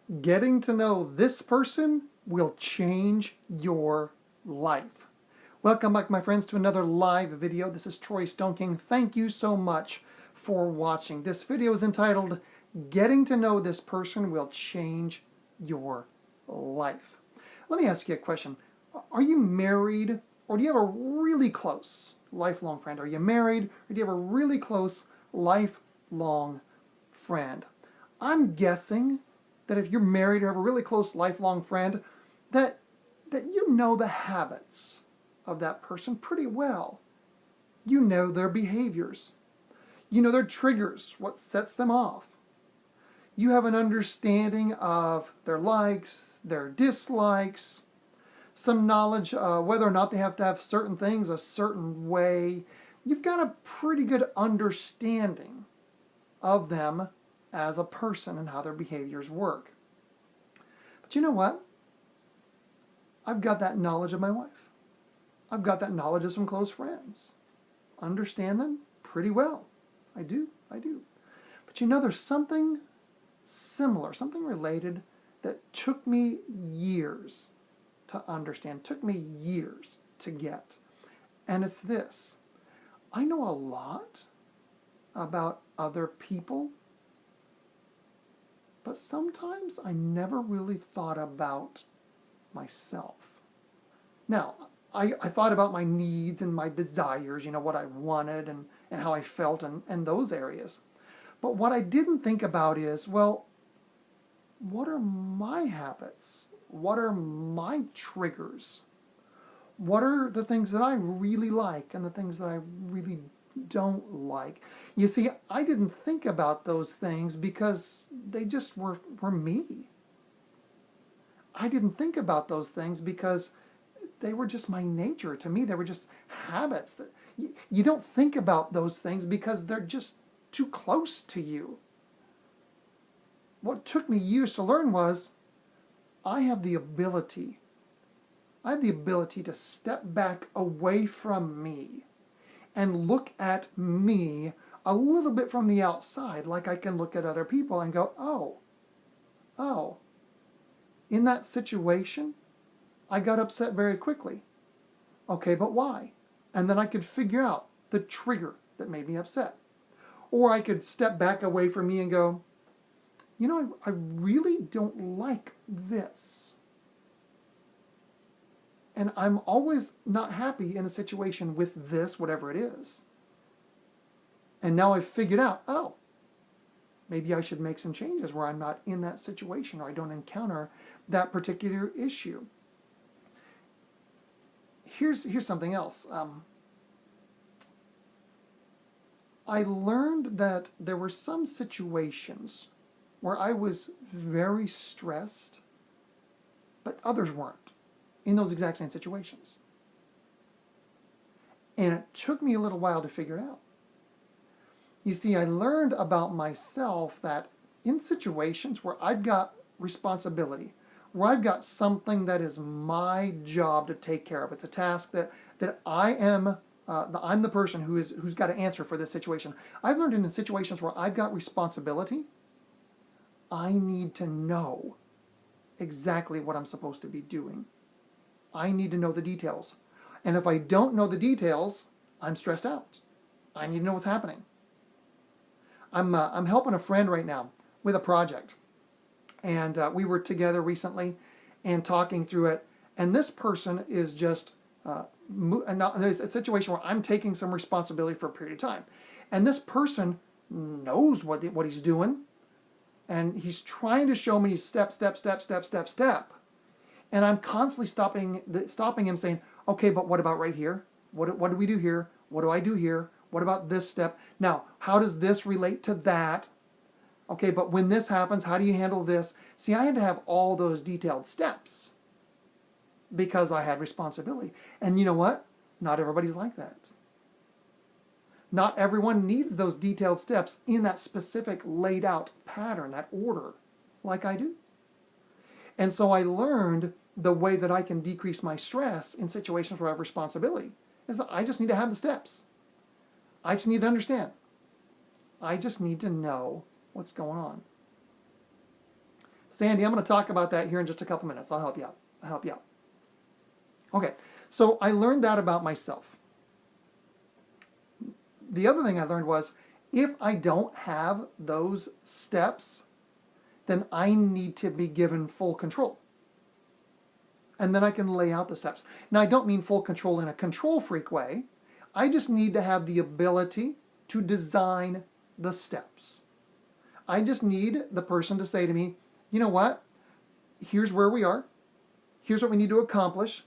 Getting to know this person will change your life. Welcome back, my friends, to another live video. This is Troy Stone King. Thank you so much for watching. This video is entitled, Getting to Know This Person Will Change Your Life. Let me ask you a question. Are you married, or do you have a really close lifelong friend? Are you married, or do you have a really close lifelong friend? I'm guessing that if you're married or have a really close lifelong friend, that you know the habits of that person pretty well. You know their behaviors. You know their triggers, what sets them off. You have an understanding of their likes, their dislikes, some knowledge whether or not they have to have certain things a certain way. You've got a pretty good understanding of them as a person and how their behaviors work. But you know what? I've got that knowledge of my wife. I've got that knowledge of some close friends. Understand them pretty well. I do. But you know, there's something similar, something related that took me years to understand, took me years to get. And it's this. I know a lot about other people, but sometimes I never really thought about myself. Now, I thought about my needs and my desires, you know, what I wanted and how I felt and those areas. But what I didn't think about is, well, what are my habits? What are my triggers? What are the things that I really like and the things that I really don't like? You see, I didn't think about those things because they just were me. I didn't think about those things because they were just my nature. To me, they were just habits. That you don't think about those things because they're just too close to you. What took me years to learn was I have the ability to step back away from me and look at me a little bit from the outside, like I can look at other people and go, oh, in that situation, I got upset very quickly. Okay, but why? And then I could figure out the trigger that made me upset. Or I could step back away from me and go, you know, I really don't like this. And I'm always not happy in a situation with this, whatever it is. And now I've figured out, oh, maybe I should make some changes where I'm not in that situation or I don't encounter that particular issue. Here's something else. I learned that there were some situations where I was very stressed, but others weren't in those exact same situations. And it took me a little while to figure it out. You see, I learned about myself that in situations where I've got responsibility, where I've got something that is my job to take care of, it's a task that I'm the person who's got to answer for this situation. I've learned in situations where I've got responsibility, I need to know exactly what I'm supposed to be doing. I need to know the details. And if I don't know the details, I'm stressed out. I need to know what's happening. I'm helping a friend right now with a project. And we were together recently and talking through it. And this person is just, there's a situation where I'm taking some responsibility for a period of time. And this person knows what he's doing. And he's trying to show me step. And I'm constantly stopping him saying, okay, but what about right here? What do we do here? What do I do here? What about this step? Now, how does this relate to that? Okay, but when this happens, how do you handle this? See, I had to have all those detailed steps because I had responsibility. And you know what? Not everybody's like that. Not everyone needs those detailed steps in that specific laid out pattern, that order, like I do. And so I learned the way that I can decrease my stress in situations where I have responsibility is that I just need to have the steps. I just need to understand. I just need to know what's going on. Sandy, I'm going to talk about that here in just a couple minutes. I'll help you out. I'll help you out. Okay, so I learned that about myself. The other thing I learned was if I don't have those steps, then I need to be given full control. And then I can lay out the steps. Now, I don't mean full control in a control freak way. I just need to have the ability to design the steps. I just need the person to say to me, you know what? Here's where we are. Here's what we need to accomplish.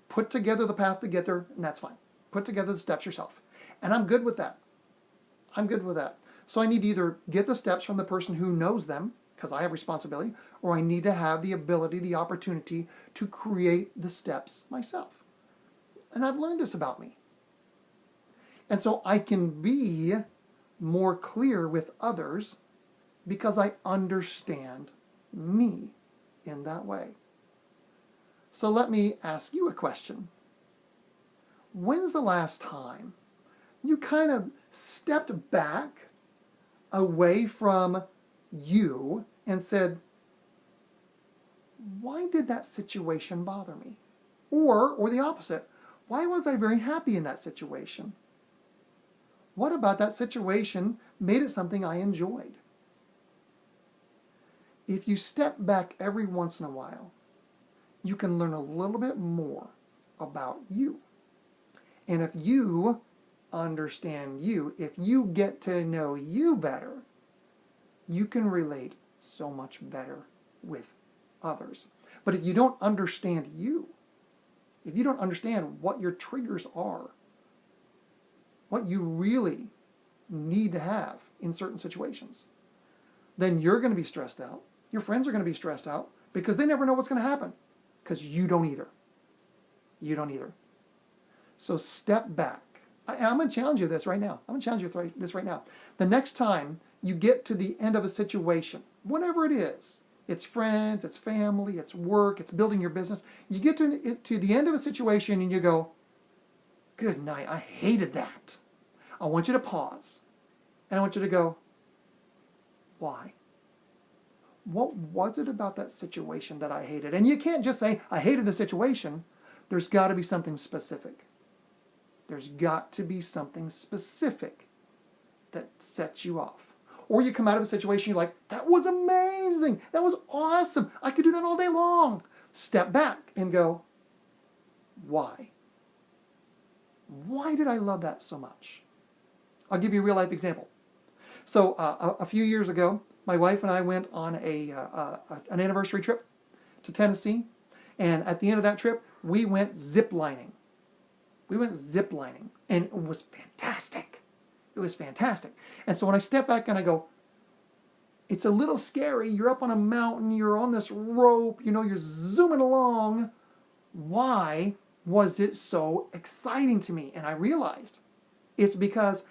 Put together the path to get there, and that's fine. Put together the steps yourself. And I'm good with that. I'm good with that. So I need to either get the steps from the person who knows them, because I have responsibility, or I need to have the ability, the opportunity to create the steps myself. And I've learned this about me. And so I can be more clear with others because I understand me in that way. So let me ask you a question. When's the last time you kind of stepped back away from you and said, why did that situation bother me? Or the opposite, why was I very happy in that situation? What about that situation made it something I enjoyed? If you step back every once in a while, you can learn a little bit more about you. And if you understand you, if you get to know you better, you can relate so much better with others. But if you don't understand you, if you don't understand what your triggers are, what you really need to have in certain situations, then you're going to be stressed out. Your friends are going to be stressed out because they never know what's going to happen because you don't either. You don't either. So step back. I'm going to challenge you this right now. I'm going to challenge you this right now. The next time you get to the end of a situation, whatever it is, it's friends, it's family, it's work, it's building your business, you get to the end of a situation and you go, good night, I hated that. I want you to pause. And I want you to go, why? What was it about that situation that I hated? And you can't just say, I hated the situation. There's got to be something specific. There's got to be something specific that sets you off. Or you come out of a situation, you're like, that was amazing. That was awesome. I could do that all day long. Step back and go, why? Why did I love that so much? I'll give you a real life example. So a few years ago, my wife and I went on an anniversary trip to Tennessee. And at the end of that trip, we went zip lining. We went zip lining, and it was fantastic. It was fantastic. And so when I step back and I go, it's a little scary. You're up on a mountain. You're on this rope. You know, you're zooming along. Why was it so exciting to me? And I realized it's because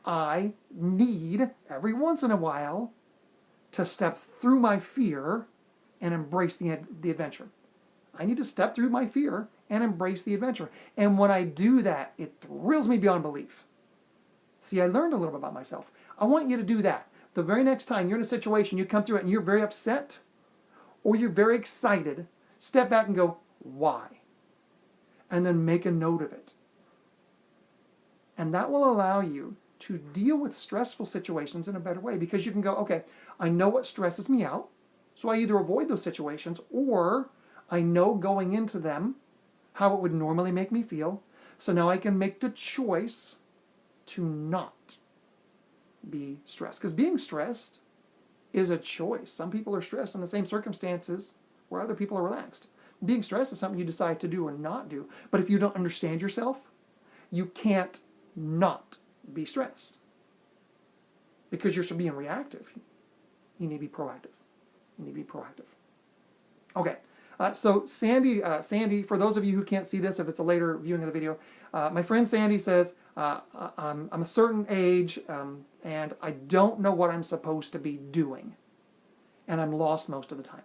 I need, every once in a while, to step through my fear and embrace the adventure. I need to step through my fear and embrace the adventure. And when I do that, it thrills me beyond belief. See, I learned a little bit about myself. I want you to do that. The very next time you're in a situation, you come through it and you're very upset or you're very excited, step back and go, why? And then make a note of it. And that will allow you to deal with stressful situations in a better way because you can go, okay, I know what stresses me out, so I either avoid those situations or I know going into them how it would normally make me feel, so now I can make the choice to not be stressed. Because being stressed is a choice. Some people are stressed in the same circumstances where other people are relaxed. Being stressed is something you decide to do or not do. But if you don't understand yourself, you can't not be stressed. Because you're being reactive. You need to be proactive. You need to be proactive. Okay. So Sandy, for those of you who can't see this, if it's a later viewing of the video, my friend Sandy says, I'm a certain age and I don't know what I'm supposed to be doing. And I'm lost most of the time.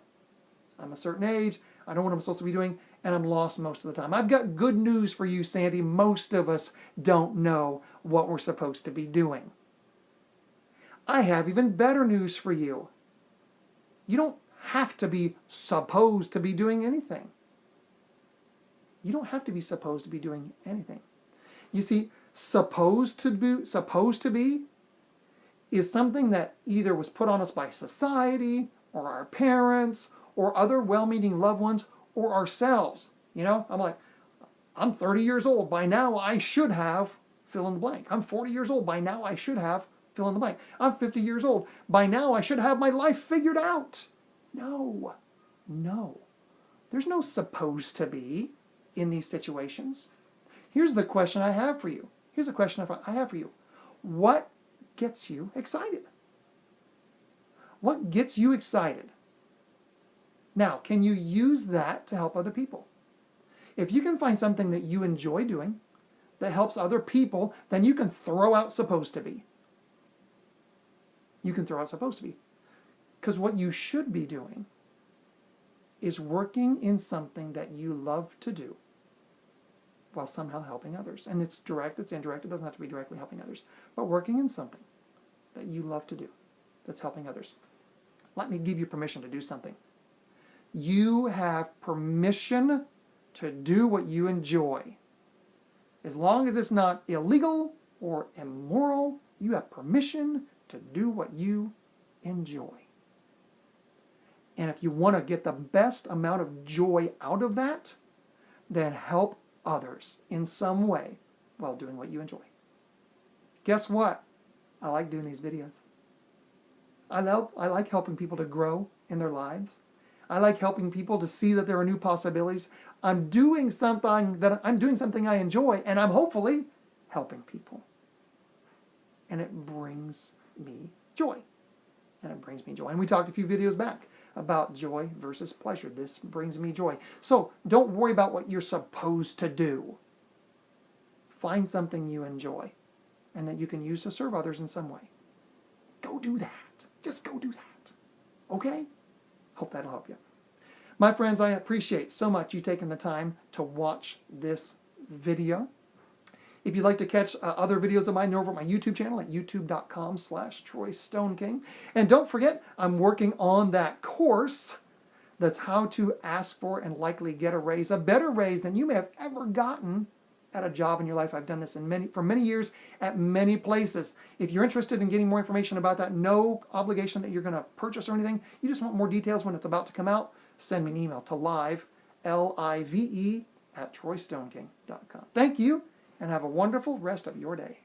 I'm a certain age, I don't know what I'm supposed to be doing, and I'm lost most of the time. I've got good news for you, Sandy. Most of us don't know what we're supposed to be doing. I have even better news for you. You don't have to be supposed to be doing anything. You don't have to be supposed to be doing anything. You see, supposed to be is something that either was put on us by society or our parents or other well-meaning loved ones or ourselves. You know, I'm 30 years old. By now I should have fill in the blank. I'm 40 years old. By now I should have fill in the blank. I'm 50 years old. By now I should have my life figured out. No. There's no supposed to be in these situations. Here's the question I have for you. What gets you excited? What gets you excited? Now, can you use that to help other people? If you can find something that you enjoy doing that helps other people, then you can throw out supposed to be. You can throw out supposed to be. Because what you should be doing is working in something that you love to do while somehow helping others. And it's direct, it's indirect, it doesn't have to be directly helping others. But working in something that you love to do that's helping others. Let me give you permission to do something. You have permission to do what you enjoy. As long as it's not illegal or immoral, you have permission to do what you enjoy. And if you want to get the best amount of joy out of that, then help others in some way while doing what you enjoy. Guess what? I like doing these videos. I like helping people to grow in their lives. I like helping people to see that there are new possibilities. I'm doing something I enjoy, and I'm hopefully helping people. And it brings me joy. And we talked a few videos back about joy versus pleasure. This brings me joy. So don't worry about what you're supposed to do. Find something you enjoy and that you can use to serve others in some way. Go do that. Just go do that. Okay? Hope that'll help you. My friends, I appreciate so much you taking the time to watch this video. If you'd like to catch other videos of mine, they're over at my YouTube channel at youtube.com/TroyStoneKing. And don't forget, I'm working on that course that's how to ask for and likely get a raise, a better raise than you may have ever gotten at a job in your life. I've done this for many years at many places. If you're interested in getting more information about that, no obligation that you're going to purchase or anything. You just want more details when it's about to come out, send me an email to live, L-I-V-E, @TroyStoneKing.com. Thank you, and have a wonderful rest of your day.